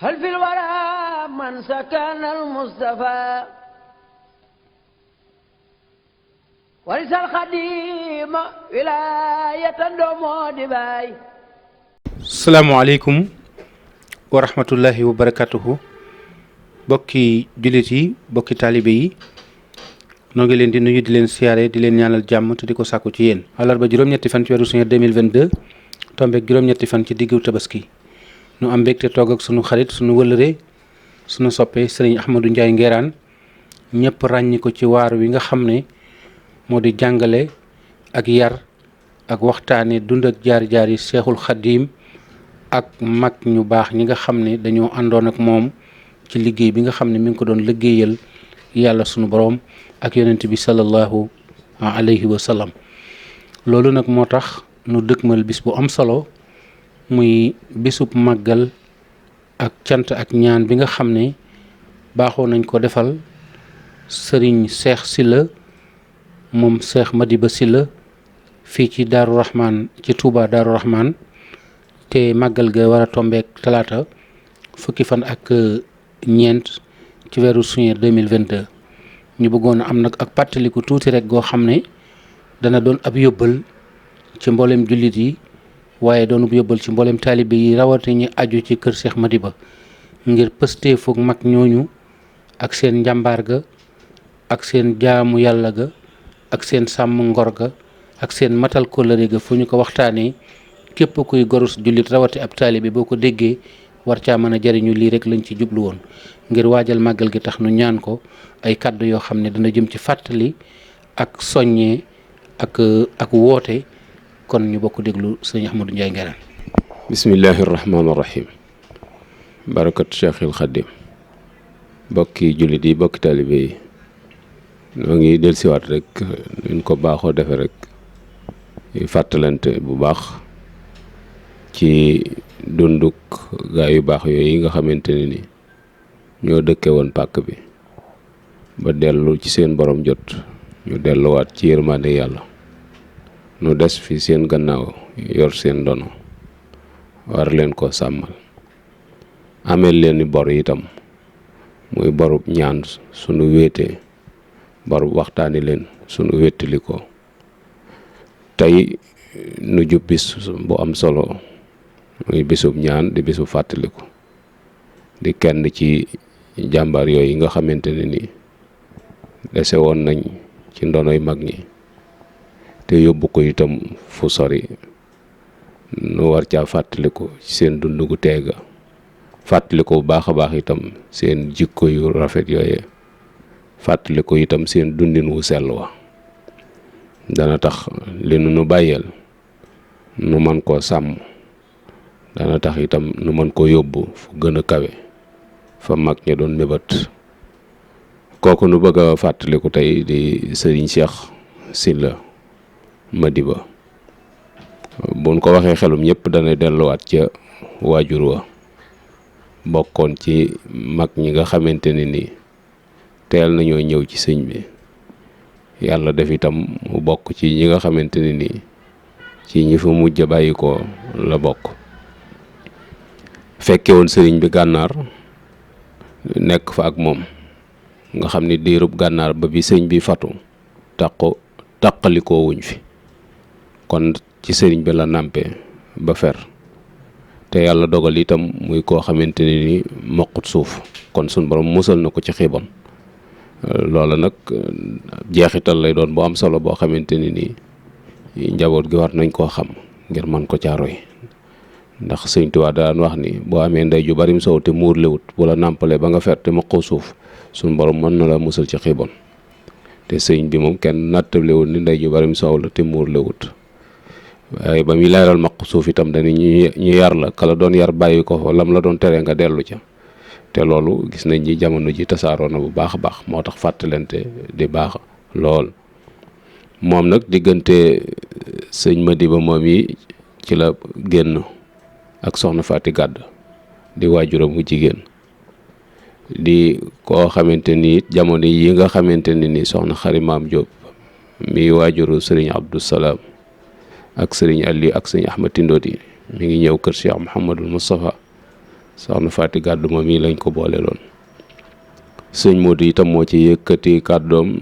هل في الورى من سكن المصطفى ورث الخديم ولاية دومو دبي. السلام عليكم ورحمة الله وبركاته. bokki jullit yi bokki taalibe yi noo ngi leen di nuyu di leen siyaare di leen ñaanal jàmm te di ko sàkku ci yéen. àllarba juróom-ñetti fan ci weeru suñu 2022 tombeek juróom-ñetti fan ci diggu tabaski nu am mbégte toog ak sunu xarit sunu wëllëre sunu soppe sëriñ Ahmadou Ndiaye Nguérane ñëpp ràññi ko ci waar wi nga xam ne moo di jàngale ak yar ak waxtaane dund ak jaar-jaar yi Seexul Xadiim ak mag ñu baax ñi nga xam ne dañoo àndoon ak moom ci liggéey bi nga xam ne mi ngi ko doon liggéeyal yàlla sunu boroom ak yonent bi sallallahu alayhi wa sallam. loolu nag moo tax nu dëkkmal bis bu am solo muy bisub màggal ak cant ak ñaan bi nga xam ne baaxoo nañ ko defal sëriñ Cheikh Sylla moom Cheikh Madiba Sylla fii ci Daaru Rahman ci Touba Daaru Rahman te màggal ga war a tombeek talaata fukki fan ak ñeent ci weeru juin 2022 ñu bëggoon a am nag ak pàttaliku tuuti rek goo xam ne dana doon ab yóbbal ci mboolem jullit yi waaye doon ab yóbbal ci mboolem taalibe yi rawate ñi aju ci kër Cheikh Madiba ngir pëstee foog mag ñooñu ak seen njàmbaar ga ak seen jaamu yàlla ga ak seen sàmm ngor ga ak seen matal kóllëre ga fu ñu ko waxtaanee képp kuy gorus jullit rawate ab taalibe boo ko déggee war caa mën a jariñu lii rek lañ ci jublu woon ngir waajal màggal gi tax nu ñaan ko ay kàddu yoo xam ne dana jëm ci fàttali ak soññee ak woote kon ñu bokk déglu sëñ Ahmadou Ndiaye Nguérane. bismillahi rahmaani rahim. barakat Cheikhil Xadim. bokki jullit yi bokki taalibe yi noo ngi dellusiwaat rek ñu ko baaxoo defe rek fàttalante bu baax ci dunduk gaa yu baax yooyu nga xamante ne ni ñoo dëkke woon pàkk bi ba dellu ci seen borom jot ñu delluwaat ci yërmande yàlla nu des fi seen gannaaw yor seen ndono war leen ko sàmmal ameel leen ni bor itam muy borub ñaan sunu wéetee borub waxtaani leen sunu wéttali ko tey nu jub bis bu am solo muy bisub ñaan di bisub fàttaliku di kenn ci jàmbaar yooyu nga xamante ne ni dese woon nañ ci ndonoy mag ñi te yóbbu ko itam fu sori nu war caa fàttaliku ci seen dund gu teega fàttaliku bu baax a baax itam seen jikko yu rafet yooye fàttaliku itam seen dundin wu sell wa dana tax li nu bàyyeel nu man koo sàmm dana tax itam nu mën koo yóbbu fu gën a kawe fa mag ña doon mébat kooku nu bëgg a fàttaliku tey di sëriñ Cheikh Sylla Madiba buñ ko waxee xelum ñëpp dana delluwaat ca waajur wa bokkoon ci mag ñi nga xamante ne ni teel nañoo ñëw ci sëñ bi yàlla def itam mu bokk ci ñi nga xamante ne ni ci ñi fa mujj a bàyyi ko la bokk fekke woon sëriñ bi gànnaar nekk fa ak moom nga xam ni diirub gànnaar ba bi sëñ bi fatu tàqalikoo wuñ fi kon ci sëriñ bi la nàmpe ba fer te yàlla dogal itam muy koo xamante ne ni moqut suuf kon suñ borom musal na ko ci xiibon loola nag jeexital lay doon bu am solo boo xamante ne ni njaboot gi war nañ koo xam ngir mën ko caaroy ndax sëñ Tuubaa daan wax ni boo amee ndey ju bari mu sow te muur lewut bu la nàmpalee ba nga fer te moqoo suuf suñ borom mën na la musal ci xiibon te sëñ bi moom kenn nattablewul ni ndey ju bari mu sow la te muur lewut waaye ba muy leeral maq suuf itam dañu ñu yar la kala doon yar bàyyi ko fa lam la doon tere nga dellu ca te loolu gis nañ ni jamono ji tasaaroo na bu baax a baax moo tax fàttalante di baax lool moom nag diggante sëñ Madiba moom yi ci la génn ak soxna Faati Gàdd di waajuram bu jigéen di koo xamante ni it jamono yi nga xamante ne ni soxna Xari Maam Jóob mi waajuru sëriñ Abdou Salaam ak sëriñ Ali ak sëriñ Ahmad Tindodi mi ngi ñëw kër Cheikh Mouhamadul Moustapha soxna Faati Gàddu ma mii lañ ko boole loon. sëñ Modou itam moo ci yëkkati kàddoom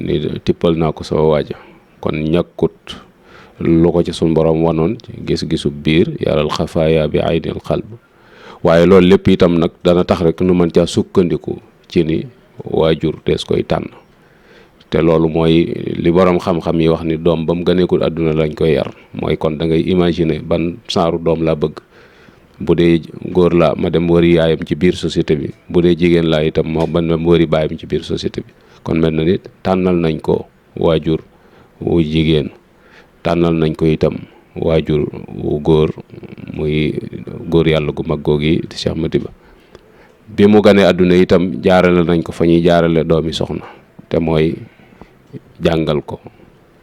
ni tippal naa ko sama waaja kon ñàkkut lu ko ci suñ borom wanoon gis-gisu biir yaral xafaaya bi aynil xalb waaye loolu lépp itam nag dana tax rek nu mën caa sukkandiku ci ni waajur dees koy tànn te loolu mooy li borom xam-xam yi wax ni doom ba mu gëneekul àdduna lañ koy yar mooy kon da ngay imaginer ban saaru doom laa bëgg bu dee góor la ma dem wëri yaayam ci biir société bi bu dee jigéen laa itam moo ban dem wëri baayam ci biir société bi kon mel na ni tànnal nañ ko waajur wu jigéen tànnal nañ ko itam waajur wu góor muy góor yàlla gu mag googi di Cheikh Madiba bi mu ganee àdduna itam jaarale nañ ko fa ñuy jaarale doomi soxna te mooy jàngal ko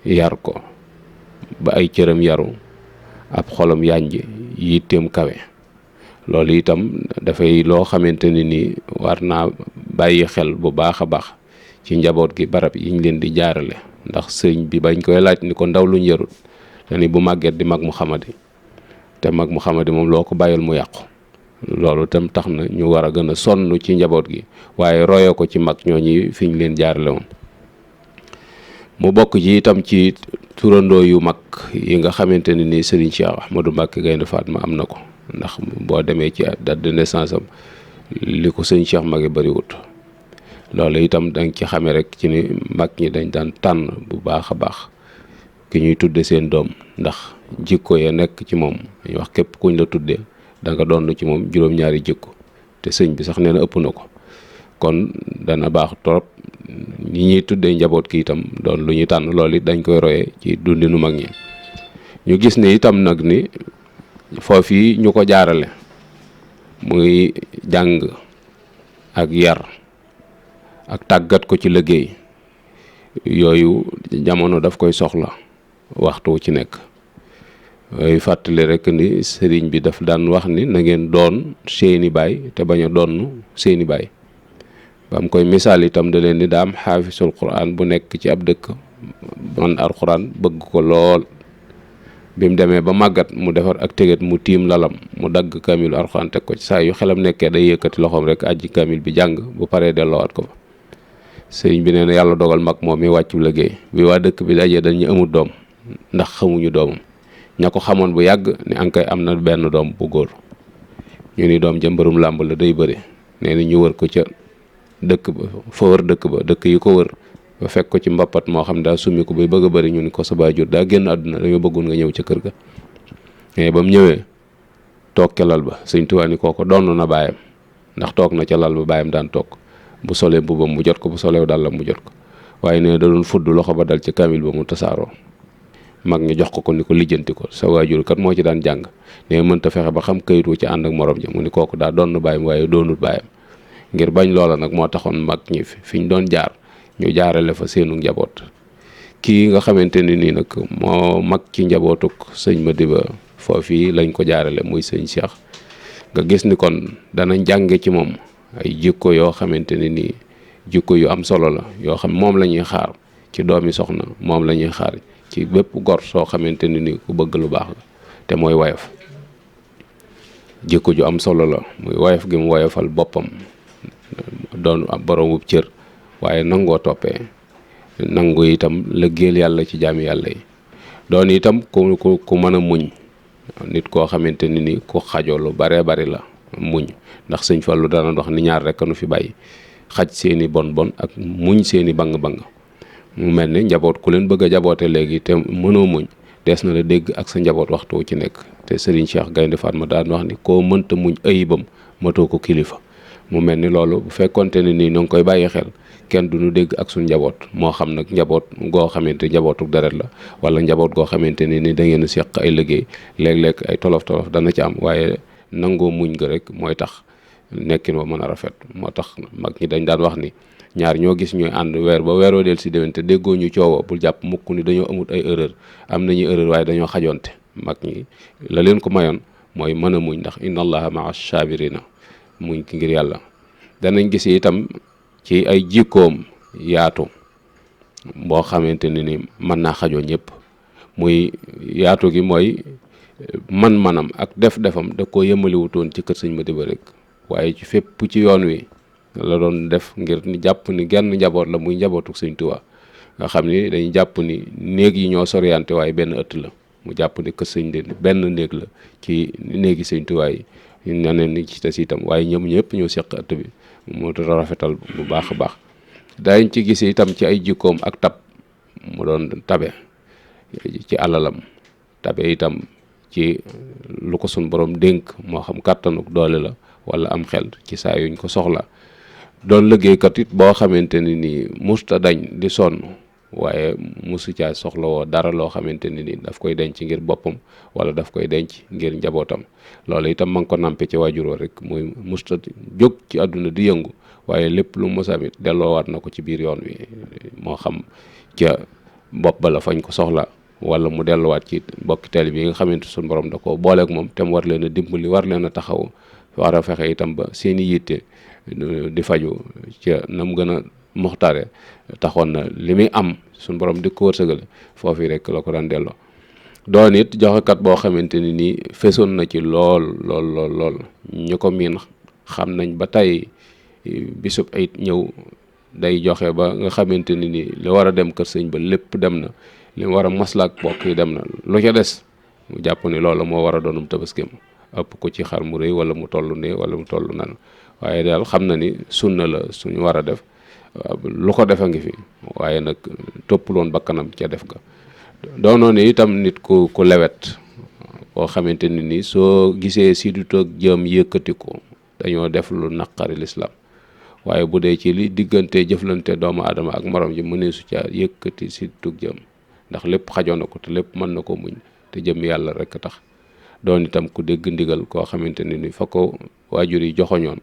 yar ko ba ay cëram yaru ab xolam yànj yitteem kawe loolu itam dafay loo xamante ni nii war naa bàyyi xel bu baax a baax ci njaboot gi barab yiñ leen di jaarale ndax sëñ bi bañ koy laaj ni ko ndaw luñ yarut te ni bu màgget di mag mu xamadi te mag mu xamadi moom loo ko bàyyil mu yàqu loolu itam tax na ñu war a gën a sonn ci njaboot gi waaye royoo ko ci mag ñooñi fi ñu leen jaarale woon mu bokk ci itam ci turandoo yu mag yi nga xamante ne ni Serigne Cheikh Ahmadou Mbacké Gaïndé Fatma am na ko ndax boo demee ci date de naissance am li ko sëñ Cheikh mage bariwut loolu itam danga ci xamee rek ci ni mag ñi dañ daan tànn bu baax a baax ki ñuy tudde seen doom ndax jikko ya nekk ci moom dañuy wax képp kuñ la tuddee da nga doon ci moom juróom-ñaari jikko te sëñ bi sax nee na ëpp na ko kon dana baax trop ñi ñuy tuddee njaboot ki itam doon lu ñuy tànn loolu it dañ koy royee ci dundinu mag ñi ñu gis ne itam nag ni foofii ñu ko jaarale muy jàng ak yar ak tàggat ko ci liggéey yooyu jamono daf koy soxla waxtu ci nekk yooyu fàttali rek ni sëriñ bi daf daan wax ni na ngeen doon seeni baay te bañ a doon seeni baay ba mu koy misaal itam da leen ni daa am xaafisul quran bu nekk ci ab dëkk man alquran bëgg ko lool bi mu demee ba màggat mu defar ak teget mu tiim lalam mu dagg kaamilu alquran teg ko ci saa yu xelam nekkee day yëkkati loxoom rek ajji kaamil bi jàng bu paree delloowaat ko fa sëriñ bi nee na yàlla dogal mag moom mi wàccu liggéey bi waa dëkk bi dajee dañu amul doom ndax xamuñu doomam ña ko xamoon bu yàgg ni ankay am na benn doom bu góor ñu ni doom ja mbërum làmb la day bëri nee na ñu wër ko ca dëkk ba fa wër dëkk ba dëkk yi ko wër ba fekk ko ci mbappat moo xam daa summi ko bay bëgg a bëri ñu ni ko sa baajur daa génn àdduna dañoo bëggoon nga ñëw ca kër ga mais ba mu ñëwee toog ca lal ba sëñ Tuubaa ni kooko doon na baayam ndax toog na ca lal ba baayam daan toog bu solee mbubam mu jot ko bu solee dàllam mu jot ko waaye nee da doon fudd loxo ba dal ci kaamil ba mu tasaaroo mag ñi jox ko ni ko lijjanti ko sa waajur kat moo ci daan jàng ne mënta fexe ba xam kayit wu ci ànd ak morom ja mu ni kooku daa doon baayam waaye doonul baayam ngir bañ loola nag moo taxoon mag ñi fi ñu doon jaar ñu jaarale fa seenu njaboot kii nga xamante ni nii nag moo mag ci njabootuk sëñ Madiba foofii lañ ko jaarale muy sëñ Cheikh nga gis ni kon danañ jànge ci moom ay jikko yoo xamante ni nii jikko yu am solo la yoo xam moom la ñuy xaar ci doomi soxna moom la ñuy xaar ci bépp gor soo xamante ni nii ku bëgg lu baax la te mooy woyof jikko ju am solo la muy woyof gi mu woyofal boppam doon ab boromub cër waaye nangoo toppee nangu itam lëggéeyal yàlla ci jaami yàlla yi doon itam ku mën a muñ nit koo xamante ni ni ku xajoo lu baree bari la muñ ndax sëñ Fallu dana wax ni ñaar rek nu fi bàyyi xaj seeni bon ak muñ seeni bang-bang mu mel ni njaboot ku leen bëgg a jaboote léegi te mënoo muñ des na la dégg ak sa njaboot waxtu ci nekk te Serigne Cheikh Gaïndé Fatma daan wax ni koo mënta muñ ayibam matoo ko kilifa mu mel ni loolu bu fekkonte ne nii noo ngi koy bàyyi xel kenn du ñu dégg ak suñ njaboot moo xam nag njaboot goo xamante njabootuk deret la wala njaboot goo xamante ni da ngeen a seq ay liggéey léeg-léeg ay tolof-tolof dana ci am waaye nangoo muñ nga rek mooy tax nekkin wa mën a rafet moo tax mag ñi dañ daan wax ni ñaar ñoo gis ñuy ànd weer ba weeroo del si déwén te déggoo ñu coowo bul jàpp mukk ni dañoo amut ay erreur am nañu erreur waaye dañoo xajonte mag ñi la leen ko mayoon mooy mën a muñ ndax inna allaha maa sabirina muñ ki ngir yàlla danañ gis itam ci ay jikkoom yaatu boo xamante ni mën naa xajoo ñëpp muy yaatu gi mooy man-manam ak def-defam da koo yëmaliwutoon ci kër sëñ Madiba rek waaye ci fépp ci yoon wi la doon def ngir ni jàpp ni genn njaboot la muy njabootu Sëñ Tuubaa nga xam ni dañuy jàpp ni néeg yi ñoo soriante waaye benn ëtt la mu jàpp ni kër sëñ de benn néeg la ci néegi Sëñ Tuubaa yi ñeneen ni ci des itam waaye ñoom ñëpp ñoo seq ëtt bi mu rafetal bu baax a baax dañ ci gis itam ci ay jikkoom ak tab mu doon tabe ci alalam tabe itam ci lu ko sun borom dénk moo xam kàttanuk doole la wala am xel ci saa yuñ ko soxla doon liggéeykat it boo xamante ni nii musta dañ di sonn waaye musu caa soxla woo dara loo xamante ni nii daf koy denc ngir boppam wala daf koy denc ngir njabootam loolu itam ma ngi ko nampe ci waajuroo rek muy musta jóg ci àdduna di yëngu waaye lépp lu mos amit delloowaat na ko ci biir yoon wi moo xam ca bopp ba la fañ ko soxla wala mu delluwaat ci bokki teel bi nga xamante suñu borom da ko booleeg moom te mu war leen a dimbali war leen a taxaw war a fexe itam ba seeni yitte di faju ca na mu gën a moxtaare taxoon na li muy am suñu borom di ko wërsëgale foofu rek la ko daan delloo doon it joxekat boo xamante ni nii fesoon na ci lool ñu ko miin xam nañ ba tey bisub ay ñëw day joxe ba nga xamante ni nii li war a dem kër sëñ ba lépp dem na li war a maslaak bokk yi dem na lu ca des mu jàpp ni loolu moo war a doonum tabaskeem ëpp ko ci xar mu rëy wala mu toll ne wala mu toll nan waaye daal xam na ni sunna la suñu war a def lu ko defa ngi fi waaye nag toppuloon bakkanam ca def ga doonoon itam nit ku lewet boo xamante ni nii soo gisee si du toog jëm yëkkati ko dañoo def lu naqari lislaam waaye bu dee ci li diggante jëflante doomu aadama ak morom ji mënee su ca yëkkati si tug jëm ndax lépp xajoon na ko te lépp mën na ko muñ te jëm yàlla rek tax doon itam ku dégg ndigal koo xamante ni fa ko waajur yi joxoñoon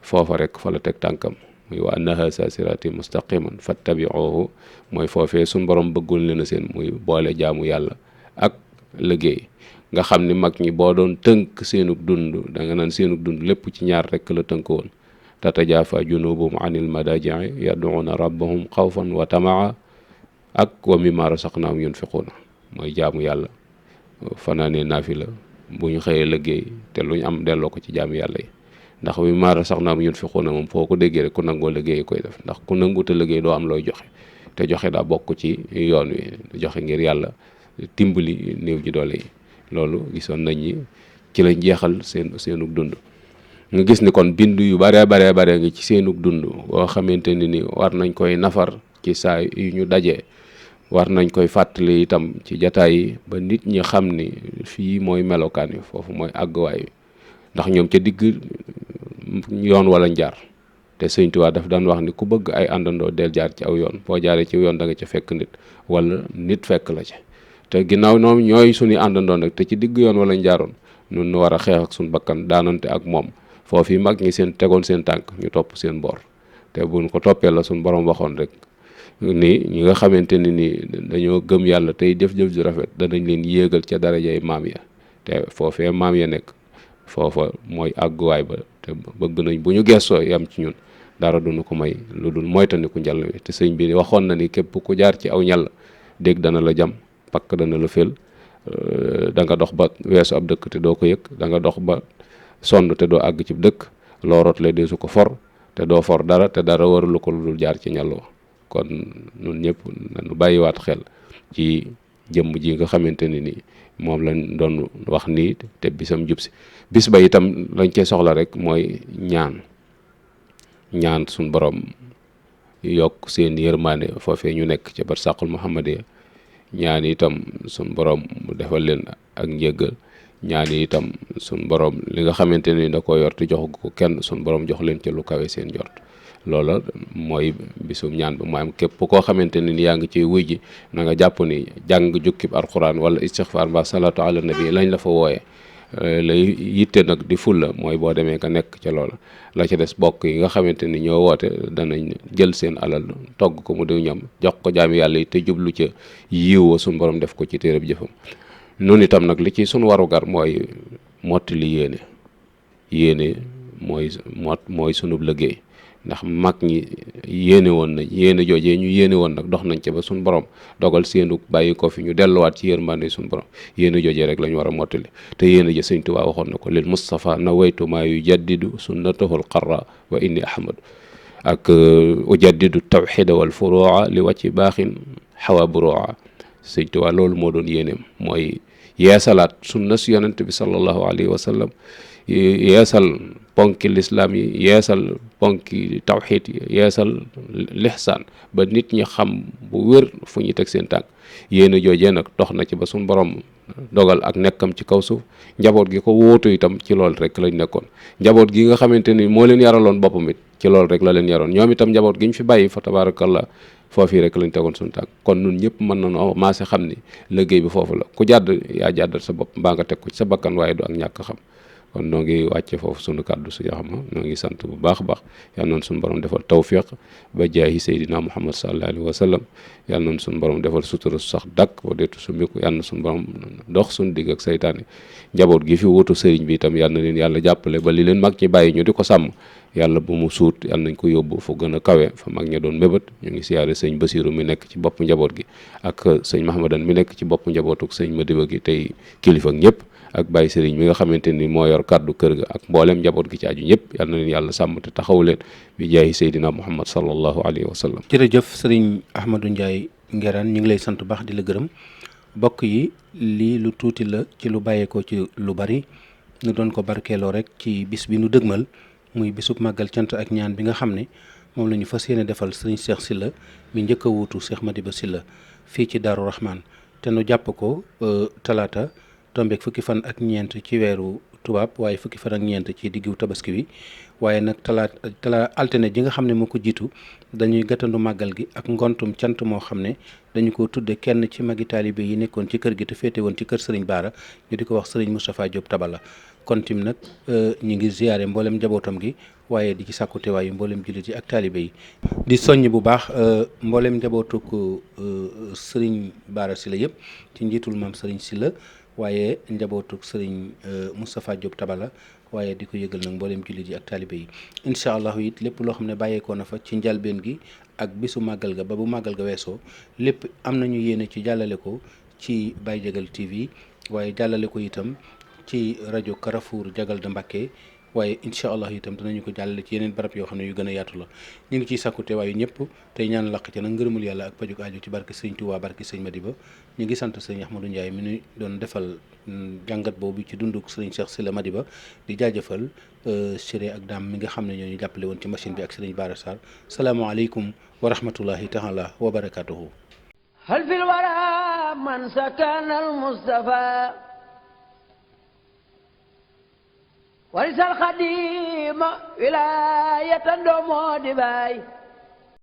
foofa rek fa la teg tànkam muy wa anna haza sirati mustaqiman fattabi'uhu mooy foofee suñ borom bëggul leen a seen muy boole jaamu yàlla ak liggéey nga xam ni mag ñi boo doon tënk seenug dund da nga naan seenug dund lépp ci ñaar rek la tënk woon tatajafa junubuhum anil madaji'i yad'una rabbahum xawfan wa tamaa ak wa mimma rasaqnahum yunfiquna mooy jaamu yàlla fanaanee naafila bu ñu xëyee liggéey te lu ñu am delloo ko ci jaamu yàlla yi ndax wa mimma rasaqnahum yunfiquna moom foo ko déggee rek ku nangoo liggéey koy def ndax ku nanguute liggéey doo am looy joxe te joxe daa bokk ci yoon wi joxe ngir yàlla timbali néew ji doole yi loolu gisoon nañ ñi ci lañ jeexal seenug dund nga gis ni kon bind yu bare ngi ci seenug dund boo xamante ni war nañ koy nafar ci saa yu ñu dajee war nañ koy fàttali itam ci jataay yi ba nit ñi xam ni fii mooy melokaan yi foofu mooy àgguwaay wi ndax ñoom ca digg yoon wala njaar te Sëñ Tuubaa daf daan wax ni ku bëgg ay àndandoo del jaar ci aw yoon boo jaaree ci yoon da nga ca fekk nit wala nit fekk la ci te ginnaaw ñoom ñooy suñuy àndandoo nag te ci digg yoon wala njaaroon nun nu war a xeex ak suñu bakkan daanante ak moom foofu mag ñi seen tegoon seen tànk ñu topp seen boor te buñ ko toppee la suñu borom waxoon rek ni ñi nga xamante ni dañoo gëm yàlla tey jëf-jëf ju rafet danañ leen yéegal ca darajay maam ya te foofee maam ya nekk foofa mooy àgguwaay ba te bëgg nañ bu ñu gestoo yam ci ñun dara duñu ko may lu dul moytandiku njàll wi te sëñ bi waxoon na ni képp ku jaar ci aw ñàll dégg dana la jam pakk dana la fél da nga dox ba weesu ab dëkk te doo ko yëg da nga dox ba sonn te doo àgg ci dëkk loo rotle deesu ko for te doo for dara te dara warulu ko lu dul jaar ci ñàll wa kon ñun ñëpp nañu bàyyiwaat xel ci jëmm ji nga xamante ni moom lañ doon wax nii te bisam jub si bis ba itam lañ cee soxla rek mooy ñaan suñ borom yokk seen yërmaande foofee ñu nekk ca barsàqul muhammadiya ñaan itam suñ borom mu defal leen ak njëggal ñaan itam suñ borom li nga xamante ni da ko yor te jox ko kenn suñ borom jox leen ca lu kawe seen jort loola mooy bisum ñaan ba mu am képp koo xamante ni yaa ngi ciy wuy ji na nga jàpp ni jàng jukkib alquran wala istixfar mbaa salaatu ala nabi lañ la fa wooye lay yitte nag di fulla mooy boo demee ka nekk ca loola la ca des bokk yi nga xamante ni ñoo woote danañ jël seen alal togg ko mu diw ñam jox ko jaami yàlla yi te jublu ca yiw wa suñu borom def ko ci téereb jëfam noonu itam nag li ci suñu warugar mooy mottali yéene mooy sunub liggéey. ndax mag ñi yéene woon nañ yéene joojee ñu yéene woon nag dox nañ ca ba suñ borom dogal seenu bàyyi ko fi ñu delluwaat ci yërmande suñ borom yéene joojee rek la ñu war a mottali te yéene ja sëñ Tuubaa waxoon na ko lil Mustafa nawaytu maa yujaddidu sunnatahul qarra wa inni ahmadu ak ujaddidu tawxida wal furuuca li wàcci baaxin xawa buruuca sëñ Tuubaa loolu moo doon yéeneem mooy yeesalaat sunna si yonent bi sallallahu alayhi wa sallam yeesal ponki lislaam yi yeesal ponki tawxiid yi yeesal lixsaan ba nit ñi xam bu wér fu ñuy teg seen tànk yéen a joojee nag dox na ci ba suñ borom dogal ak nekkam ci kaw suuf njaboot gi ko wóotu itam ci loolu rek lañ nekkoon njaboot gi nga xamante ni moo leen yaraloon boppam it ci loolu rek la leen yaroon ñoom itam njaboot gi ñu fi bàyyi fa tabaarakallah foofii rek lañ tegoon suñu tànk kon nun ñëpp mën nañoo maase xam ni liggéey bi foofu la ku jàdd yaa jàddal sa bopp mbaa nga teg ko ci sa bakkan waaye du ak ñàkk xam kon noo ngi wàcce foofu sunu kàddu su yoo xam noo ngi sant bu baax a baax yal noonu suñu borom defal tawfiq ba jaayi Seydina Muhammad sallallahu alayhi wa sallam yal noonu suñu borom defal sutura su sax dakk ba deetu su miku yal na suñu borom dox suñu digg ak saytaane njaboot gi fi wutu sëriñ bi itam yal na leen yàlla jàppale ba li leen mag ñi bàyyi ñu di ko sàmm yàlla bu mu suut yal nañ ko yóbbu fu gën a kawe fa mag ña doon mébét ñu ngi siyaare sëñ Basiru mi nekk ci bopp njaboot gi ak sëñ Mahamadan mi nekk ci bopp njabootuk sëñ Madiba gi tey kilifa ak ñëpp ak Baye Serigne mi nga xamante ni moo yor kàddu kër ga ak mboolem njaboot gi ci aju ñëpp yal na leen yàlla sàmm te taxaw leen bi jaayi Seydina Muhammad sallallahu alayhi wa sallam. jërëjëf Serigne Ahmadou Ndiaye Nguerane ñu ngi lay sant baax di la gërëm mbokk yi lii lu tuuti la ci lu bàyyeekoo ci lu bari ñu doon ko barkeeloo rek ci bis bi nu dëgmal muy bisub màggal cant ak ñaan bi nga xam ne moom la ñu fas yéene defal Serigne Cheikh Sylla mi njëkk a wuutu Cheikh Madiba Sylla fii ci Daaru Rahman te nu jàpp ko talaata. tombeek fukki fan ak ñeent ci weeru tubaab waaye fukki fan ak ñeent ci diggu tabaski wi waaye nag tala altine ji nga xam ne moo ko jiitu dañuy gàttandu màggal gi ak ngontum cant moo xam ne dañu ko tudde kenn ci magi taalibe yi nekkoon ci kër gi te féete woon ci kër Serigne Bara ñu di ko wax Serigne Moustapha Diop Tabala kon tim nag ñu ngi ziyaare mboolem njabootam gi waaye di ci sàkku teewaayu mboolem jullit yi ak taalibe yi di soññ bu baax mboolem njabootuk Serigne Bara Sylla yëpp ci njiitul maam Serigne Sylla waaye njabootuk sëriñ Moustapha Diop Tabala waaye di ko yëgal nag mboolem jullit yi ak taalibe yi incha allahu it lépp loo xam ne bàyyeekoo na fa ci njalbeen gi ak bisu màggal ga ba bu màggal ga weesoo lépp am nañu yéene ci jàllale ko ci Baye Jagal TV waaye jàllale ko itam ci rajo Carrefour Jagal de Mbacké waaye incha allah itam danañu ko jàllale ci yeneen barab yoo xam ne yu gën a yaatu la ñu ngi ciy sàkkute waaye ñëpp tey ñaan laq ca nag ngërëmul yàlla ak pajuk aajo ci barke sëñ Touba barke sëñ Madiba ñu ngi sant sëñ Ahmadou Ndiaye mi ñu doon defal jàngat boobu ci dunduk sëriñ Cheikh Sylla Madiba di jaajëfal Siré ak Dame mi nga xam ne ñoo ñu jàppale woon ci machine bi ak sëriñ Bara Sarr salaamaaleykum wa rahmatullahi taala wa barakatuhu hal fil wara man sakana al Mustafa warisal xadima wilaayatan doomoo di baay